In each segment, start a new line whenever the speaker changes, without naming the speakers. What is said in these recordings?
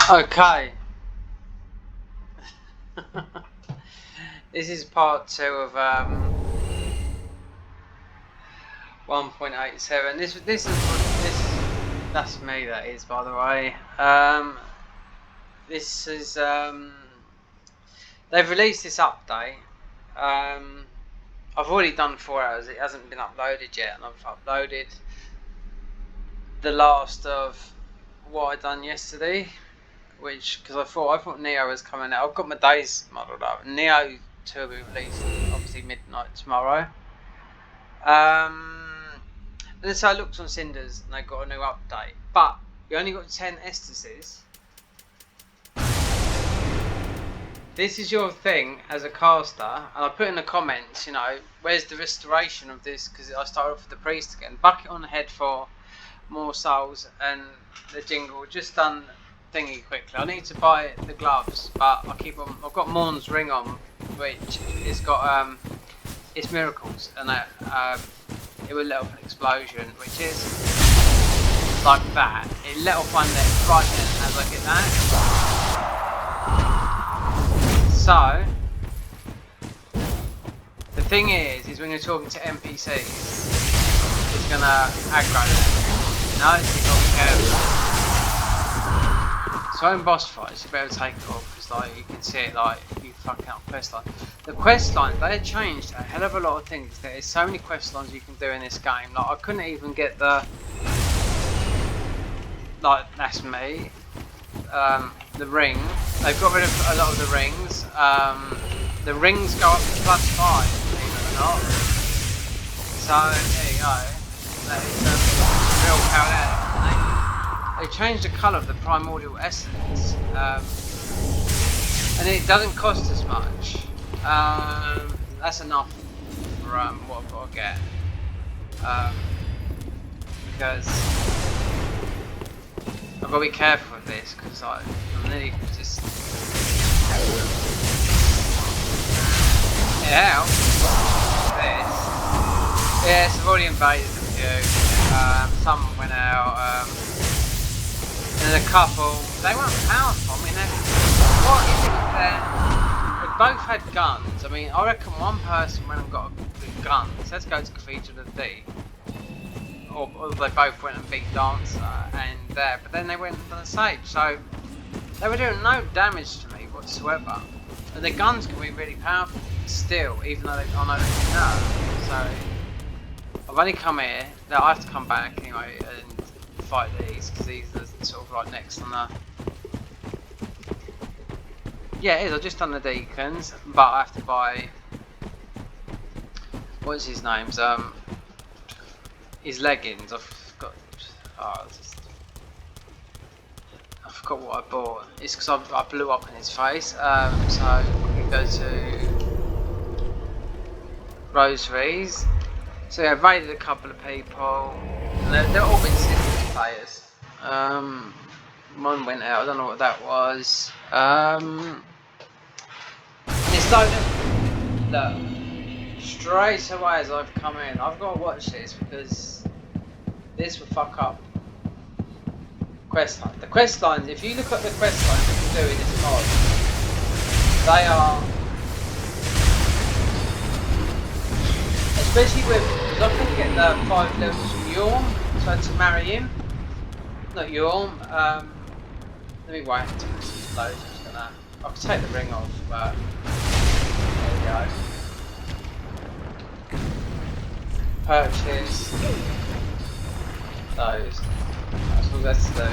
Okay. This is part 2 of 1.87. This that's me, that is, by the way. This is they've released this update. I've already done 4 hours. It hasn't been uploaded yet, and I've uploaded the last of what I done yesterday. Which, because I thought Neo was coming out. I've got my days modelled up. Neo 2 will be released obviously midnight tomorrow. And so I looked on CINDERs and they got a new update. But we only got 10 Estases. This is your thing as a caster, and I put in the comments, you know, where's the restoration of this? Because I started off with the priest again. Bucket on the head for more souls, and the jingle. Just done thingy quickly. I need to buy the gloves, but I've got Morn's ring on, which it's got it's miracles, and that it will let off an explosion, which is like that. It let off one there right then as I get that. So the thing is when you're talking to NPCs, it's gonna aggro them. No, so you've got to be careful. So in boss fights, you better take it off, because like you can see it, like you fucking up quest line. The quest lines, they changed a hell of a lot of things. There's so many quest lines you can do in this game. Like I couldn't even get the that's me. The ring. They've got rid of a lot of the rings. The rings go up to +5, believe it or not. So there you go. That is real power. They changed the colour of the primordial essence, and it doesn't cost as much. That's enough for what I've got to get, because I've got to be careful with this, because I'm nearly just this. Yes, I've already invaded a few. Some went out. And a couple, they weren't powerful. I mean, what is it they both had guns. I mean, I reckon one person went and got a gun. So let's go to Cathedral of D. Or they both went and beat Dancer and there. But then they went for the sage. So they were doing no damage to me whatsoever. And the guns can be really powerful still, even though I know they can nerf. So I've only come here. Now I have to come back anyway and fight these, because these are sort of like next on the... Yeah, it is. I've just done the deacons, but I have to buy... What's his name's? His leggings. I've got... Oh, I forgot what I bought. It's because I blew up in his face. So we can go to Rosaries. So yeah, I've raided a couple of people. They're all been system players. One went out, I don't know what that was. It's like, look, straight away as I've come in, I've got to watch this, because this will fuck up quest line. The quest lines, if you look at the quest lines you can do in this mod, they are, especially with, because I couldn't get the 5 levels from Yorm, so I had to marry him. Not Yorm, let me wait until this explodes. I can take the ring off, but there we go. Purchase those. That's all that's to do.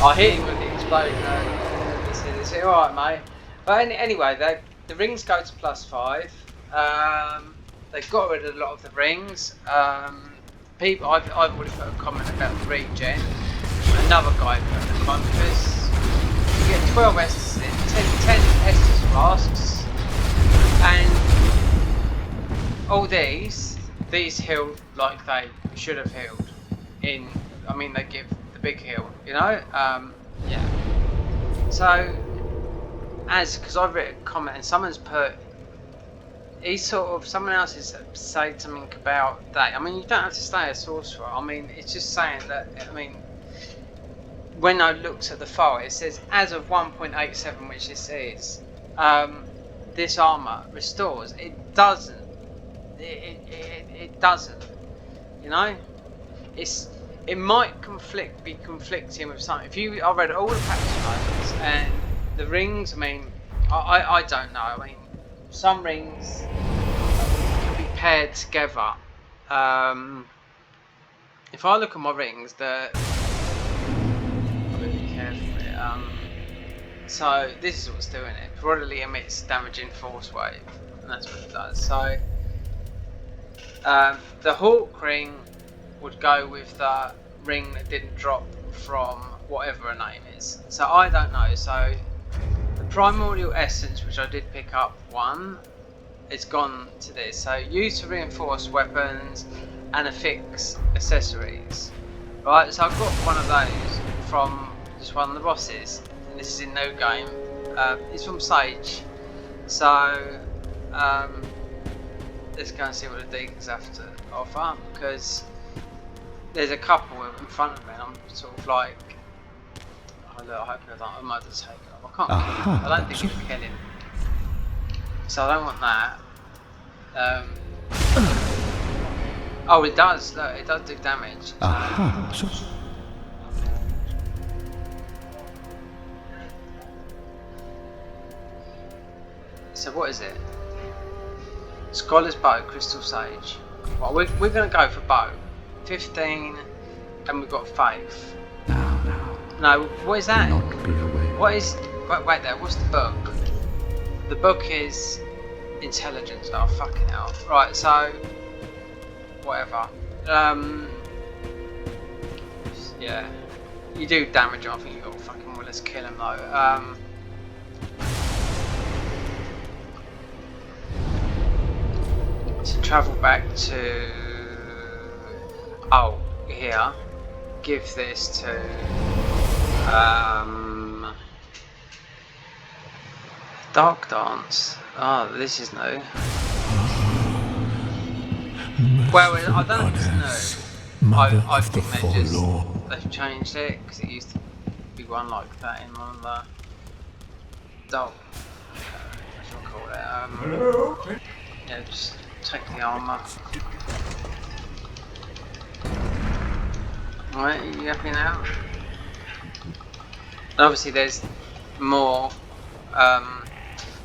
I hit him with the explosion. He said, "Is it alright, mate?" But anyway, the rings go to +5. They've got rid of a lot of the rings. People, I've already put a comment about the regen. Another guy put a comment, because you get 12 Estus in, 10 Estus flasks, and all these heal like they should have healed. I mean, they give the big heal, you know. Yeah. So, because I've written a comment and someone's put he sort of, someone else has said something about that. I mean, you don't have to stay a sorcerer. I mean, it's just saying that, I mean, when I looked at the file, it says as of 1.87, which this is, this armor restores. It doesn't. It doesn't. You know, it might be conflicting with something. If I read all the practice notes and the rings. I mean, I don't know. I mean, some rings can be paired together. If I look at my rings, I'll be careful here. So this is what's doing it. Periodically emits damaging force wave, and that's what it does. So the Hawk ring would go with the ring that didn't drop from whatever her name is. So I don't know. So the primordial essence, which I did pick up one, it's gone to this. So used to reinforce weapons and affix accessories. Right, so I've got one of those from just one of the bosses, and this is in no game. It's from Sage. So let's go and see what the deacons have to offer, because there's a couple in front of me and I'm sort of like, oh look, I hope I might have to take it off. I can't kill him. I don't think it's killing. So I don't want that. Oh, it does. Look, it does do damage. So. So what is it? Scholar's Bow, Crystal Sage. Well, we're going to go for Bow. 15, and we've got Faith. No, what is that? What is... Wait there, what's the book? The book is Intelligence. Oh, fucking hell. Right, so... Whatever. Yeah. You do damage, I think you've got to fucking well, let's kill him though. So travel back to... Oh, here. Give this to... Dark Dance. Oh, this is new. Well, I don't know if it's new. I think they've changed it, because it used to be one like that in one of the... Dark... What should I call it? Yeah, just take the armour. Alright, are you happy now? And obviously there's more,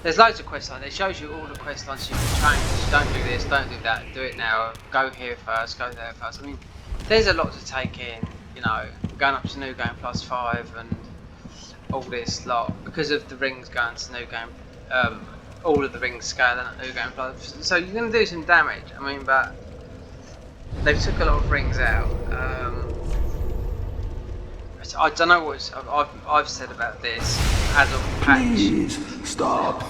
there's loads of quest lines. It shows you all the quest lines you can change. Don't do this, don't do that, do it now, go here first, go there first. I mean, there's a lot to take in, you know, going up to New Game +5 and all this lot, because of the rings going to New Game, all of the rings scaling at New Game +5. So you're going to do some damage, I mean, but they've took a lot of rings out. I don't know what I've said about this as a patch.
Please stop.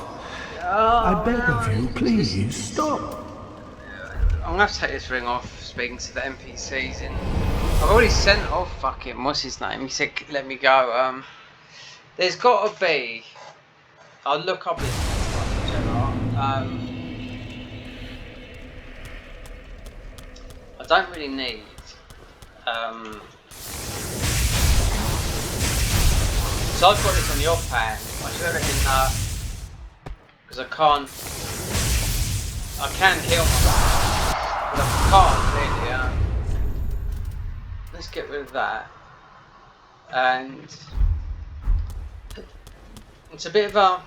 I beg of you, please stop.
I'm gonna have to take this ring off. Speaking to the NPCs, I've already sent off fucking what's his name. He said let me go. There's got to be. I'll look up his I don't really need. So I've got this on the offhand. I should have it in because I can heal myself, but I can't really. Let's get rid of that, and it's a bit of a.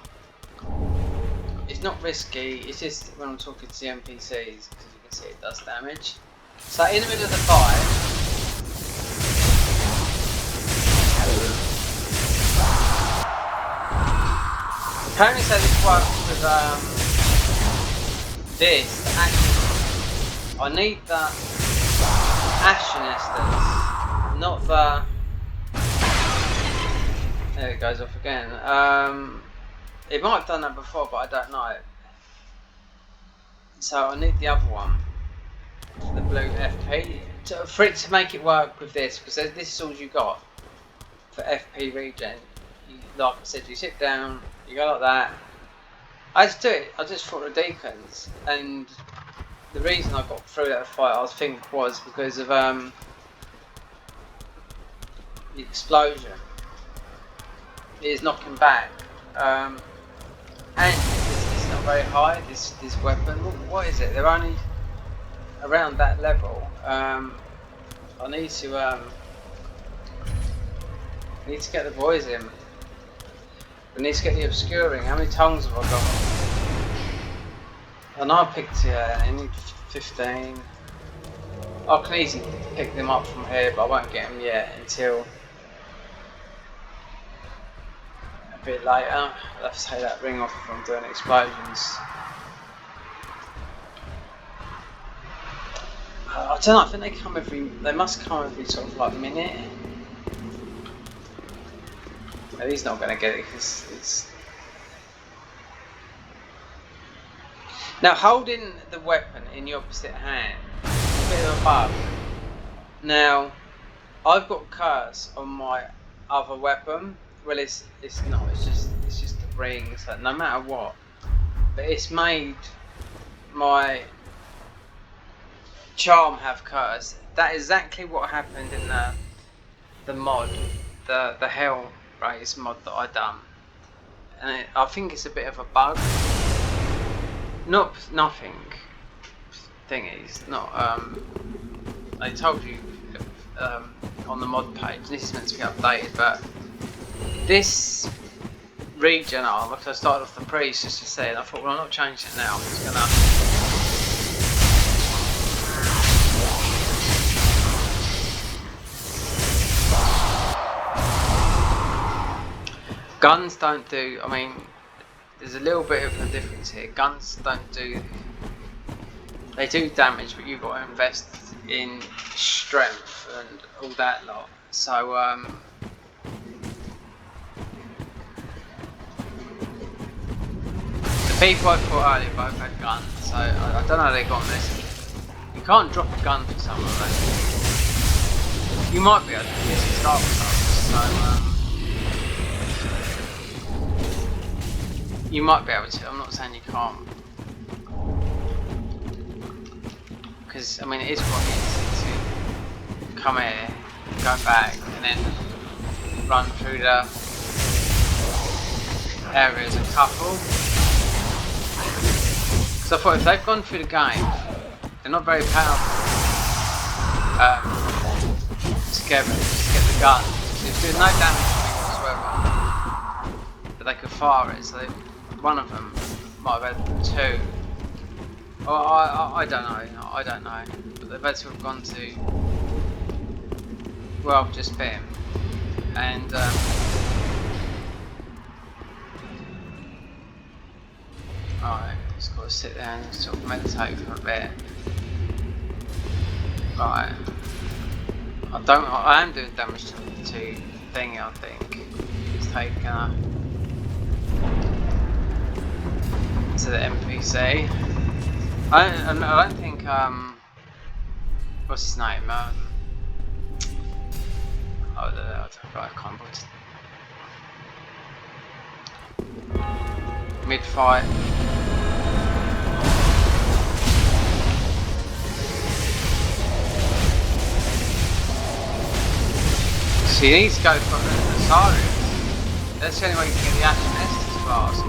It's not risky. It's just when I'm talking to the NPCs, because you can see it does damage. So in the middle of the fight. Apparently, so this works with this. Actually, I need the Ashen Esthers, not the. There it goes off again. It might have done that before, but I don't know. So I need the other one, the blue FP, for it to make it work with this, because this is all you got for FP regen. Like I said, you sit down. You go like that, I just do it. I just fought the deacons, and the reason I got through that fight, I think, was because of the explosion. It is knocking back, and it's not very high. This weapon. What is it? They're only around that level. I need to get the boys in. I need to get the obscuring. How many tongues have I got? I know I picked, I need 15. I can easily pick them up from here, but I won't get them yet until a bit later. I'll have to take that ring off if I'm doing explosions. I don't know, I think they must come every sort of like minute. And he's not going to get it because it's... Now holding the weapon in your opposite hand is a bit of a bug. Now I've got curse on my other weapon. Well, it's not. It's just the ring. So no matter what, but it's made my charm have curse. That is exactly what happened in the mod, the Hell Race mod that I done, and I think it's a bit of a bug. Nothing thingies. Not they told you on the mod page. This is meant to be updated, but this regen arm, because I started off the priest just to say, and I thought, well, I'm not changing it now. I'm just gonna. Guns don't do. I mean, there's a little bit of a difference here. Guns don't do. They do damage, but you've got to invest in strength and all that lot. So the people I fought earlier both had guns, so I don't know how they got on this. You can't drop a gun for someone, right? You might be able to get some start with us, so you might be able to. I'm not saying you can't, because I mean it is quite easy to come here, go back, and then run through the areas a couple. So I thought if they've gone through the game, they're not very powerful together to get the gun. So it's doing no damage to me whatsoever, but they could fire it. So one of them might have had two. Or I don't know. I don't know. But they've had to have gone to. Well, just bit him. And alright, just got to sit there and sort of meditate for a bit. Right. I am doing damage to thingy, I think. It's taking to the NPC. I don't think what's his name? I can't remember. Mid-fight. So you need to go for the Asarius. That's the only way you can get the Action Estus fast.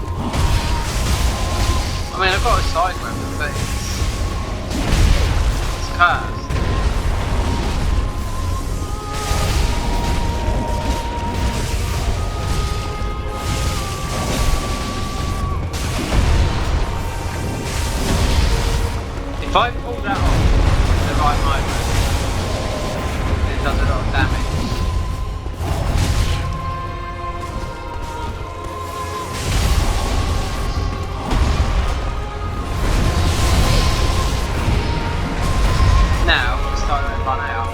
I mean, I've got a side weapon, but it's cursed. If I pull that off at the right moment, it does a lot of damage. Now, it's starting to run out.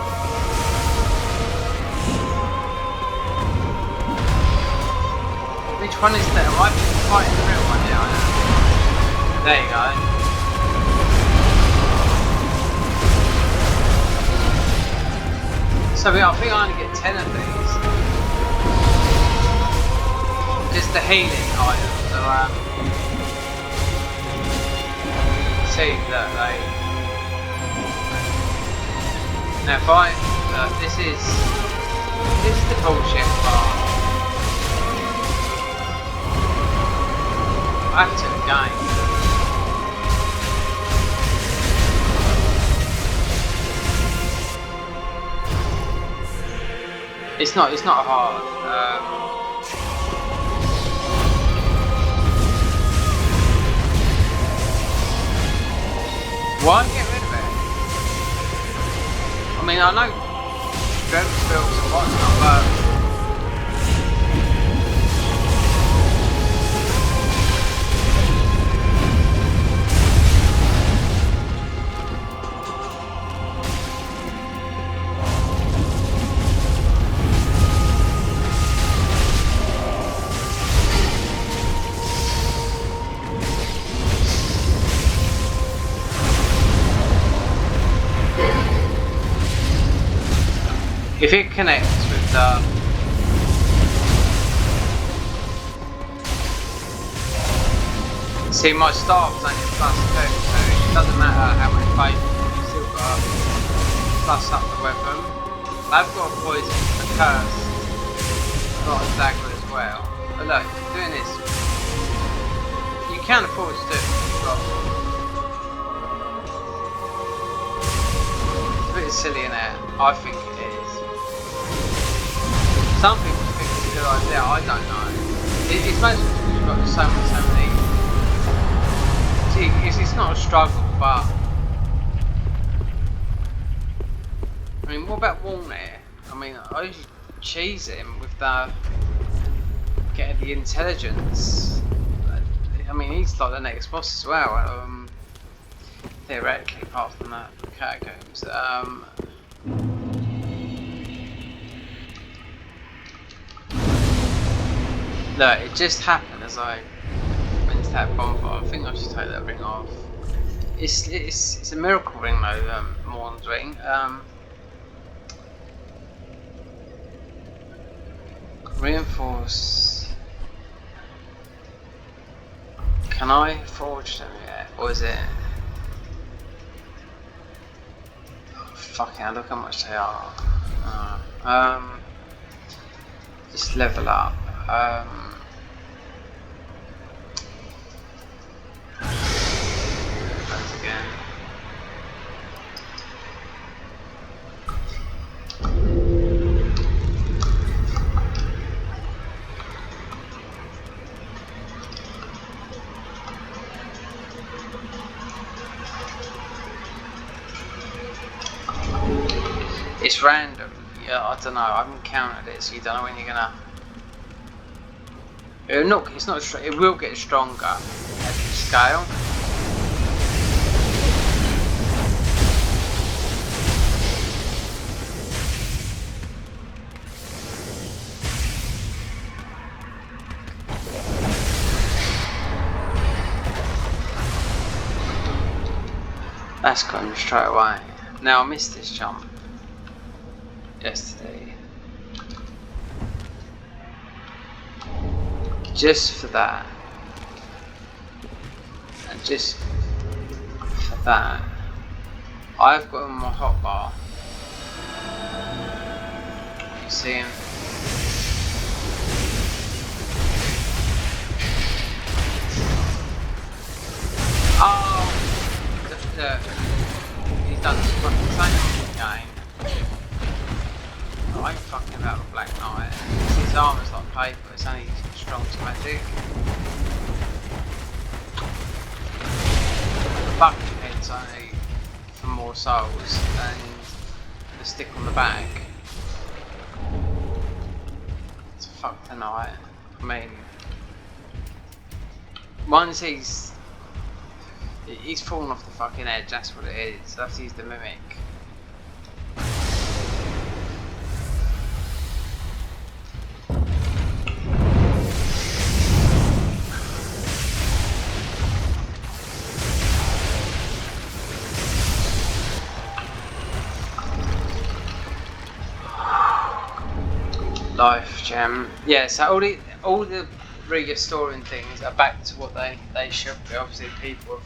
Which one is that? Am I fighting the real one? Yeah, I am. There you go. So I think I only get 10 of these. Just the healing items are see that they. Now, if this is the bullshit part. Back to the game. It's not hard. Why get rid of it? I mean, I know Dread spills and whatnot, but if it connects with the see, my staff's only +2, so it doesn't matter how many faith you've still got to plus up the weapon. I've got a poison, a curse, I've got a dagger as well. But look, doing this, you can afford to do it. It's a bit silly in there, I think it is. Some people think it's a good idea, I don't know. It's mostly because you've got so many. See, it's not a struggle, but I mean, what about Walnut? I mean, I usually cheese him with the getting the intelligence. I mean, he's like the next boss as well. Theoretically, apart from that Catacombs. Look, it just happened as I went to that bonfire. I think I should take that ring off. It's a miracle ring though, Morn's ring. Reinforce. Can I forge them yet? Or is it? Fucking hell, look how much they are. Just level up. Again. It's random. Yeah, I don't know. I haven't counted it, so you don't know when you're gonna. It will get stronger as you scale. That's got him straight away. Now I missed this jump yesterday. Just for that, and just for that, I've got him on my hotbar. You see him? Oh, he's done the fucking same game. I ain't fucking about the Black Knight. His armour's like paper, it's only strong to magic. The buckethead's only for more souls, and the stick on the back. It's fuck tonight. I mean, once he's fallen off the fucking edge, that's what it is. I have to use the mimic. Life gem. Yeah, so all the restoring things are back to what they should be. Obviously people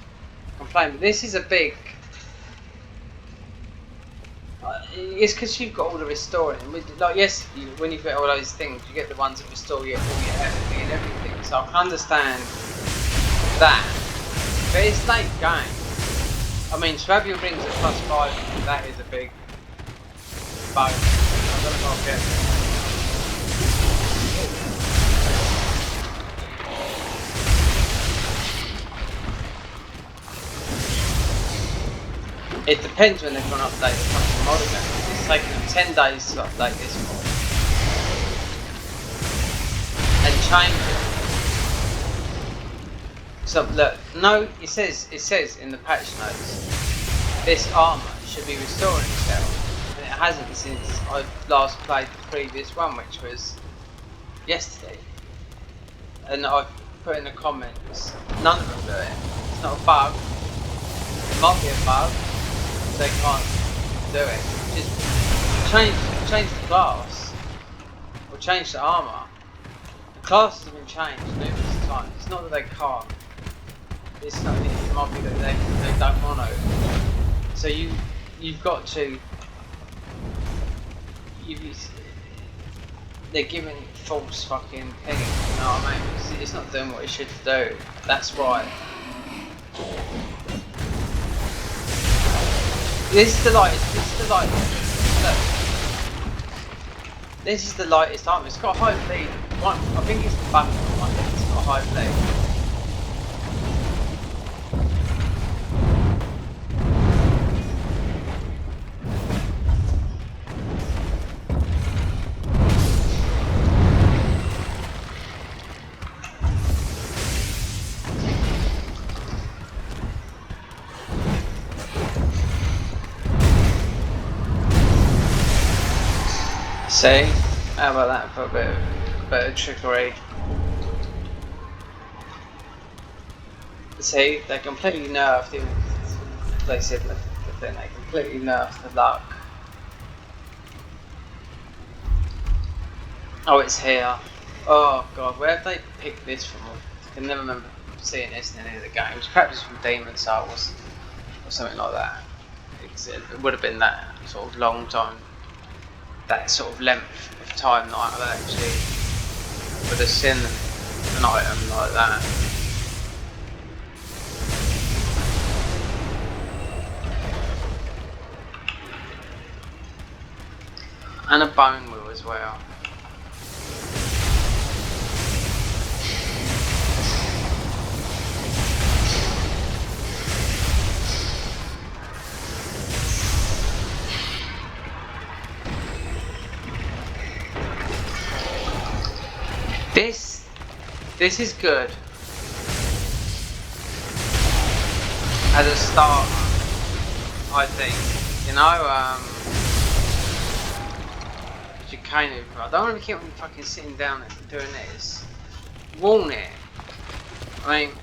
have complain, but this is a big. It's because you've got all the restoring. Like yes, when you get all those things, you get the ones that restore all your energy and everything. So I can understand that, but it's late game. I mean, to have your rings at +5, that is a big bonus. I don't know if I'll get it. It depends when they're going to update the fucking mod again. It's taken them 10 days to update this mod and change it. So look, no, it says in the patch notes, this armor should be restoring itself, and it hasn't since I last played the previous one, which was yesterday. And I've put in the comments, none of them do it. It's not a bug. It might be a bug. They can't do it. Just change the class, or change the armor. The class has been changed numerous times. It's not that they can't. It's not. It might be that they don't want to. So you've got to. They're giving false fucking things. You know what I mean? It's not doing what it should do. That's right. This is the lightest. Look. This is the lightest armor. It's got a high bleed. I think it's the back one. It's got a high bleed. See? How about that for a bit of trickery? See, they completely nerfed it. They said the thing, they completely nerfed the luck. Oh, it's here. Oh god, where have they picked this from? I can never remember seeing this in any of the games. Perhaps it's from Demon Souls or something like that. It would have been that sort of long time. That sort of length of time that I've actually would have seen an item like that. And a bone wheel as well. This is good as a start, I think. You know, you kind of. I don't want to keep on fucking sitting down and doing this. Warn it. I mean,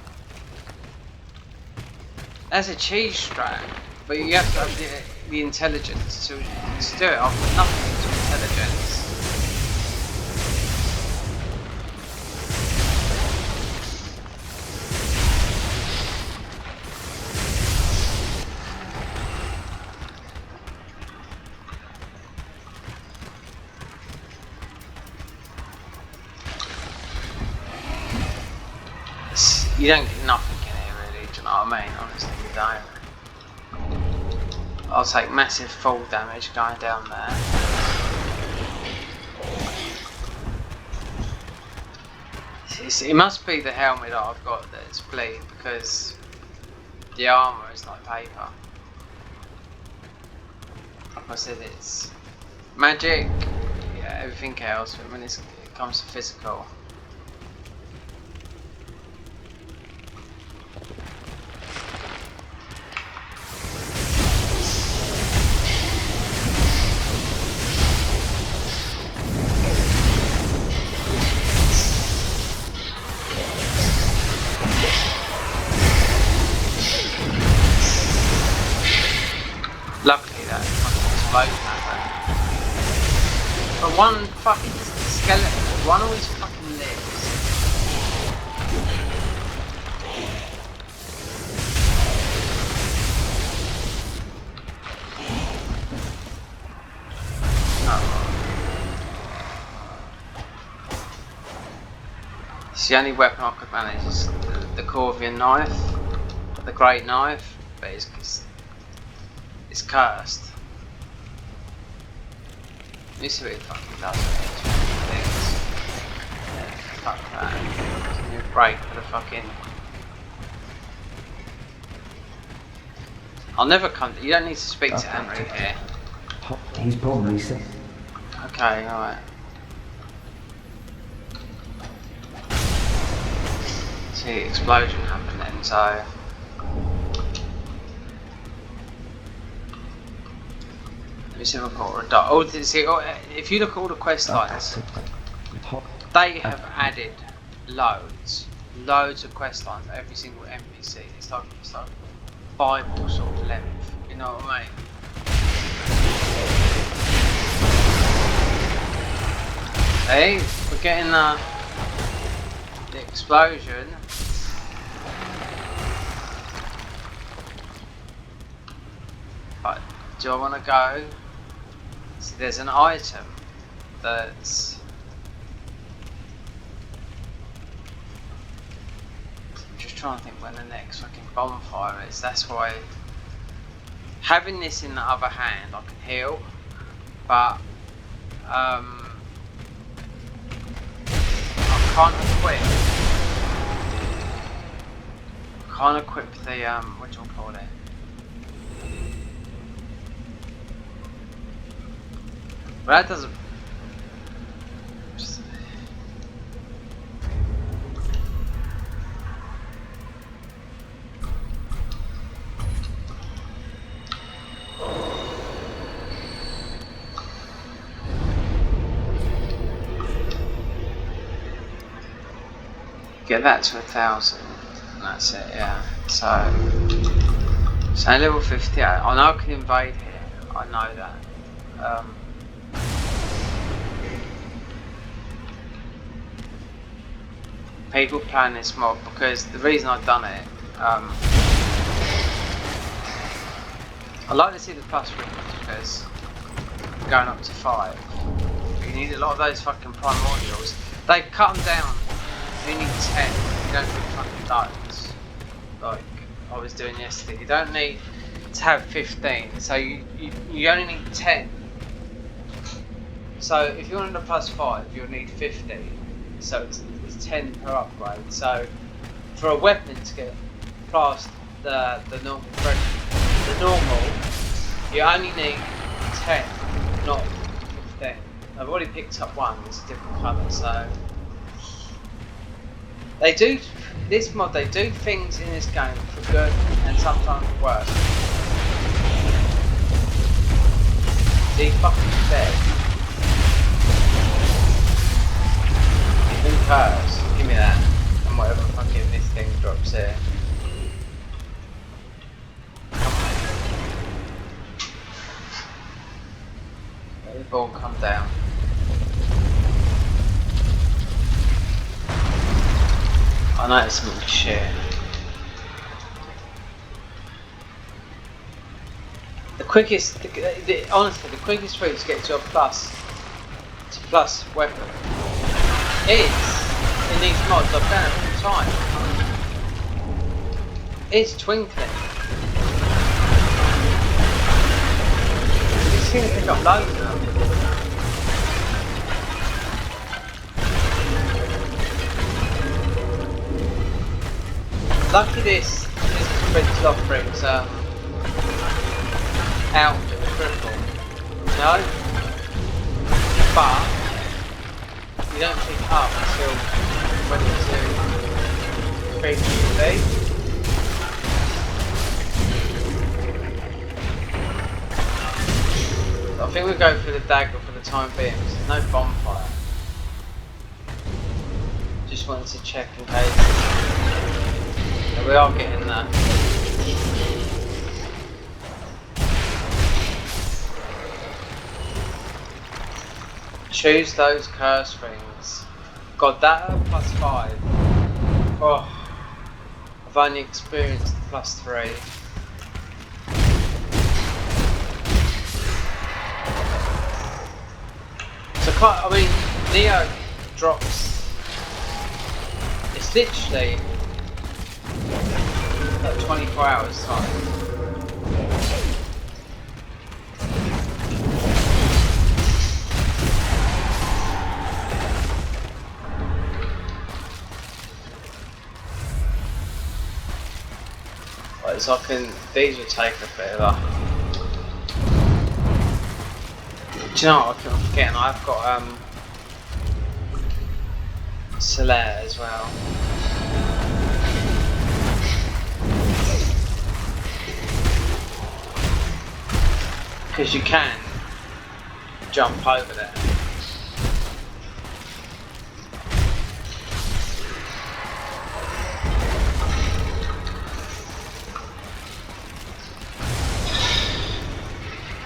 that's a cheese strat, but you have to have the intelligence to do it. I've got nothing to intelligence. You don't get nothing in here really, do you know what I mean? Honestly, you don't. I'll take massive fall damage going down there. It must be the helmet that I've got that's bleed, because the armour is like paper. Like I said, it's magic, yeah, everything else, but when it comes to physical. Luckily that fucking explosion happened. But one fucking skeleton, one always fucking lives. It's the only weapon I could manage is the Corvian knife, the great knife, but it's cursed. Let me see what it fucking does. Yeah, fuck that. New break for the fucking. I'll never come. You don't need to speak to Henry here.
He's probably sick.
Okay, alright. See, explosion happened then, so. Let me see if I've got a dot. Oh, see, if you look at all the quest lines, they have added loads of quest lines. Every single NPC. It's like Bible sort of length. You know what I mean? Hey, we're getting the explosion. But do I want to go? See, there's an item that's. I'm just trying to think when the next fucking bonfire is. That's why. Having this in the other hand, I can heal, but I can't equip the what do you call it? But that doesn't. Get that to 1,000, and that's it, yeah. So level 58. I know I can invade here, I know that. People plan this mod because the reason I've done it, I like to see the plus frequency because going up to 5, you need a lot of those fucking primordials. They've cut them down. You need 10, you don't need fucking loads, like I was doing yesterday. You don't need to have 15, so you only need 10. So if you wanted a plus 5, you'll need 50, so it's 10 per upgrade. So for a weapon to get past the normal, you only need 10, not 15. I've already picked up one, it's a different colour, so. They do, this mod, they do things in this game for good and sometimes for worse. See, fucking dead. Even curse, give me that. And whatever fucking this thing drops here. Let the ball come down. I know it's some shit. The quickest, honestly, the quickest route to get to a plus weapon is, in these mods, I've done it all the time, is twinkling. You seem to pick up loads of them. Lucky this Prince Lothric's out with a cripple, no? But you don't pick up until 22, 3 I think we'll go for the dagger for the time being, because there's no bonfire. Just wanted to check in case. We are getting that. Choose those curse rings. God, that at +5. Oh, I've only experienced +3. So, I mean, Neo drops literally like 24 hours time. Right, so these will take a bit of a... Do you know what I'm forgetting? I've got Solaire as well. Because you can jump over there.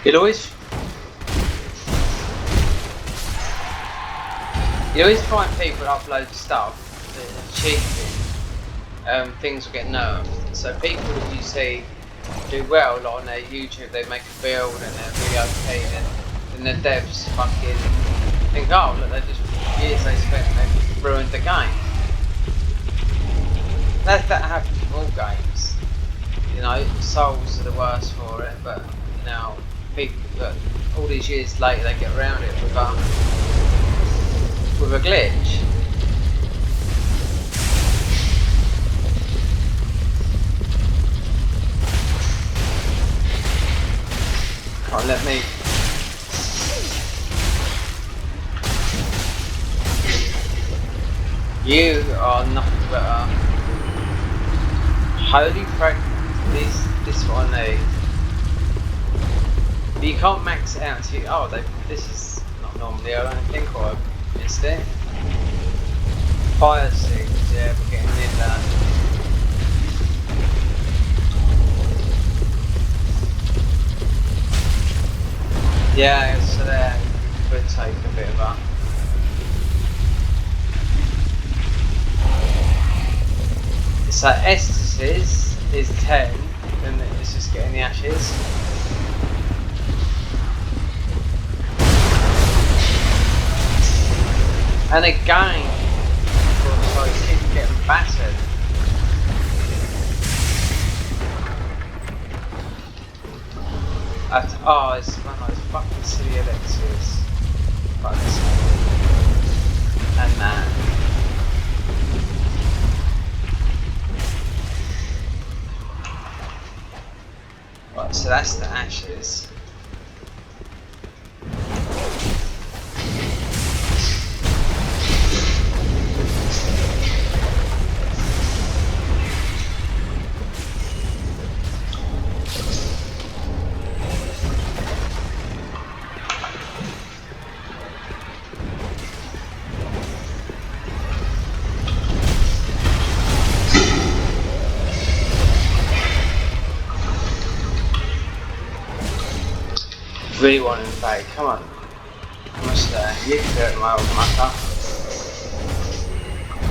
You always find people upload stuff that are cheating. Things will get nerfed. So people that you see do well, like on their YouTube, they make a build and they're really okay, and the devs fucking think, oh look, they just years they spent, they've ruined the game. That happens with all games. You know, Souls are the worst for it, but you know, people that all these years later they get around it with a glitch. Oh, let me. You are nothing but a holy friend. This is what I need. But you can't max it out until you. Oh, this is not normally. I don't think I missed it. Fire sticks, yeah, we're getting near that. Yeah, so there would take a bit of a... So Estes is 10, and it's just getting the ashes. And again, so it keeps getting battered. Oh, it's one of those fucking silly elixirs. Fuck this. And that. Right, so that's the ashes. Really want him back, come on. Almost there, you can do it my old mucker.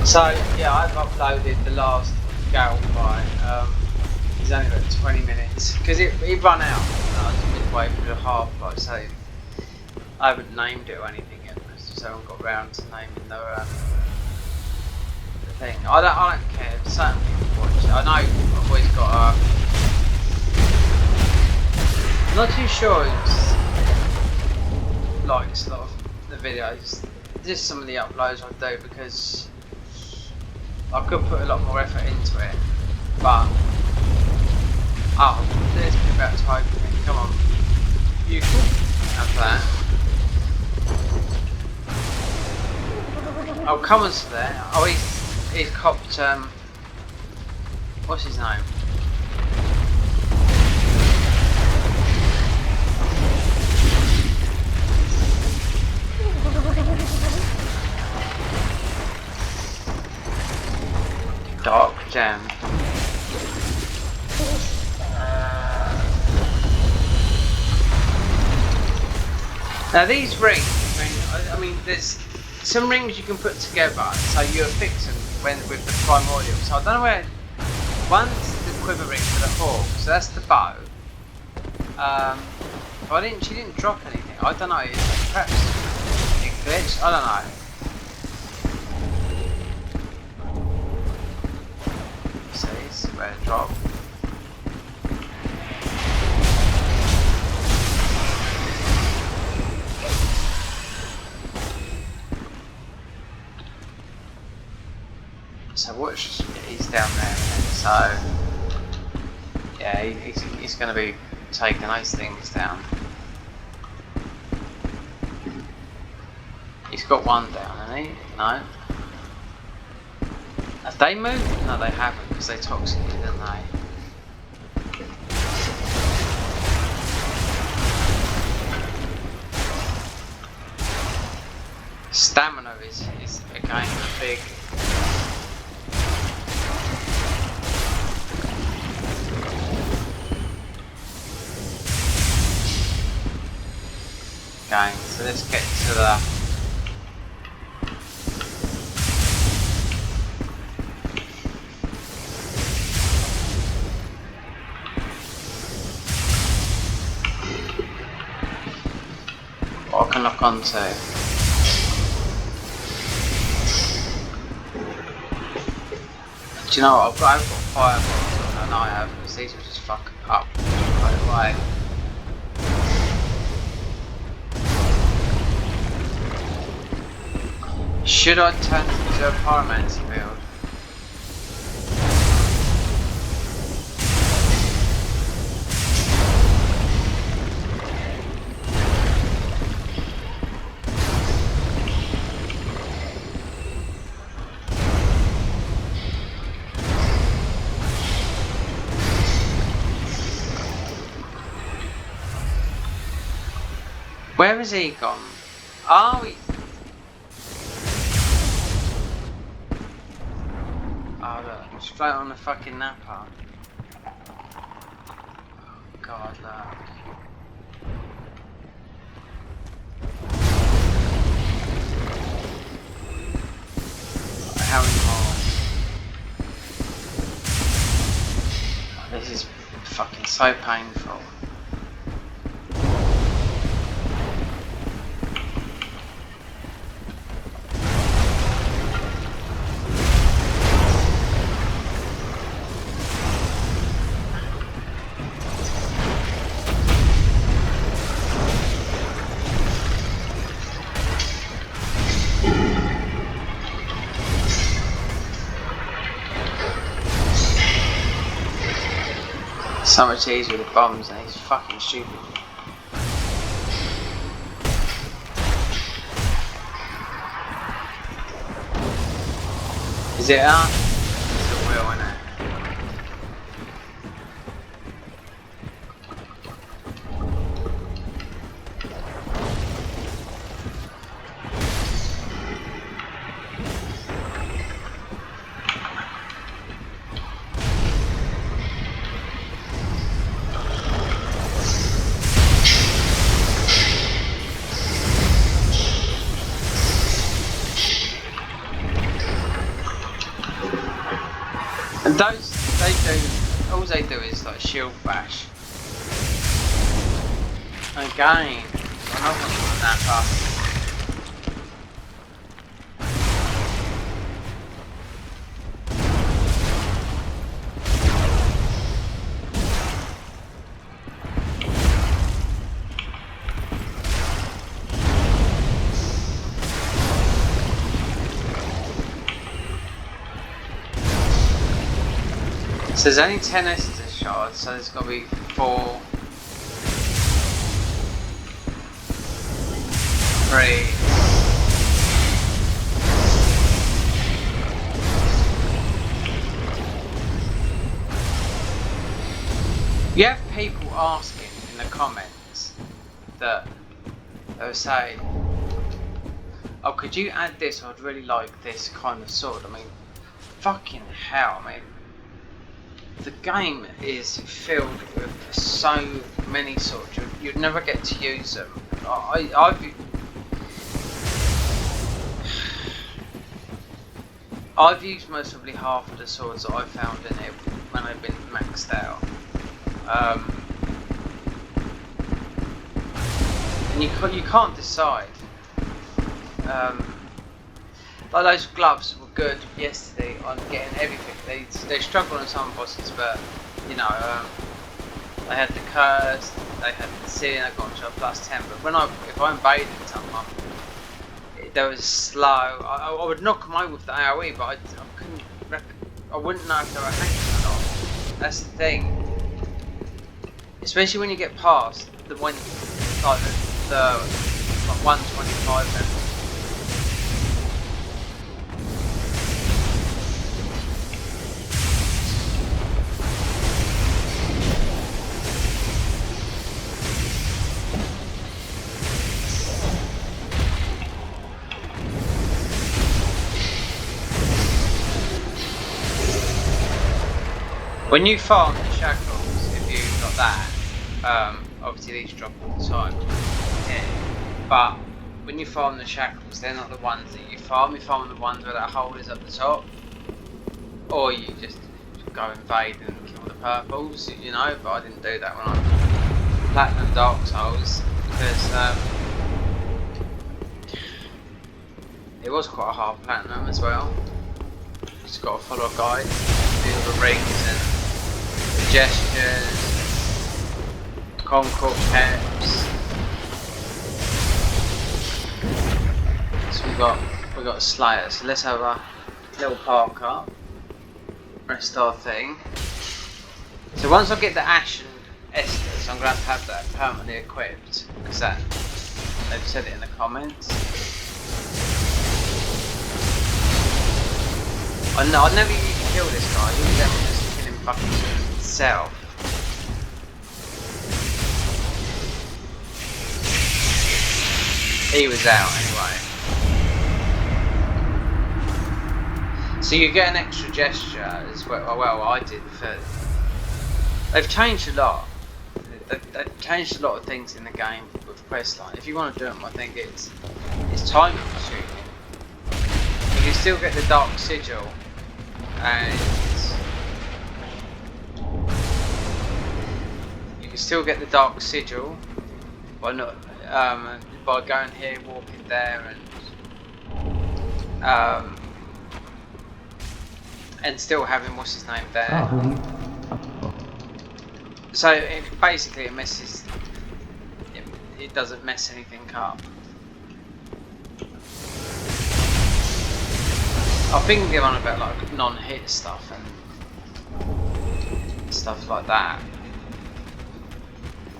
So, yeah, I've uploaded the last Gale fight. It's only about 20 minutes. Because it ran out. I was midway through the half, like I say. I haven't named it or anything yet, because I haven't got round to naming the thing. I don't care, certain people watch it. I know I've always got I'm not too sure who's likes a lot of the videos, just some of the uploads I do, because I could put a lot more effort into it, but oh, there's me about to open it, come on, you could have that. Oh, come on to there. Oh, he's copped, what's his name? Dark Jam. Now these rings, I mean there's some rings you can put together, so you affix them with the primordial. So I don't know where. One's the quiver ring for the hawk, so that's the bow. But she didn't drop anything. I don't know. Perhaps it glitched. I don't know. where to drop. So watch, he's down there, so yeah, he's going to be taking those things down. He's got one down, hasn't he? No. Have they moved? No, they haven't, because they toxic, didn't they? Stamina is again a big. Game. So let's get to the. What I can look onto. Do you know what? I've got fireballs, and I have, because these will just fuck up right away. Should I turn to a pyromancy build? Where has he gone? Oh, he... Oh look, straight on the fucking napper. Oh god, look. How involved? Oh, this is fucking so painful. So much easier with the bombs, and he's fucking stupid. Is it on? It's a wheel, isn't it? And those, all they do is like shield bash. Again, another one on that path. So there's only 10 Estus shards, so there's got to be 4, 3. You have people asking in the comments that they'll say, oh, could you add this? I'd really like this kind of sword. I mean, fucking hell, I mean. The game is filled with so many swords, you'd never get to use them. I've used most probably half of the swords that I've found in it when I've been maxed out. And you can't decide. Like those gloves will good yesterday on getting everything. They struggled on some bosses, but you know, they had the curse, they had the ceiling, I got to a +10. But if I invaded someone, there was slow. I would knock them over with the AOE, but I couldn't. I wouldn't know if they were hanging or not. That's the thing. Especially when you get past the one, like the 125 level. When you farm the shackles, if you got that, obviously these drop all the time. Yeah. But when you farm the shackles, they're not the ones that you farm the ones where that hole is at the top. Or you just go invade and kill the purples, you know, but I didn't do that when I platinum Dark Souls, because it was quite a hard platinum as well. You just got to follow a guide, do the rings and gestures, Concord caps. So we got a Slayer. So let's have a little park up. Rest our thing. So once I get the Ash and Estus, I'm going to have that permanently equipped, because they've said it in the comments. I never usually kill this guy. Usually I'm just killing fucking himself. He was out anyway. So you get an extra gesture as well. Well, I did. They've changed a lot. They've changed a lot of things in the game with questline. If you want to do them, I think it's time consuming. You can still get the Dark Sigil, and you can still get the Dark Sigil by not by going here, walking there, and still having what's his name there. So basically it messes. It doesn't mess anything up. I've been given on about like non-hit stuff and stuff like that.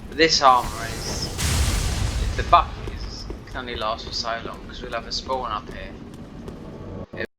But this armour is the bucket can only last for so long because we'll have a spawn up here.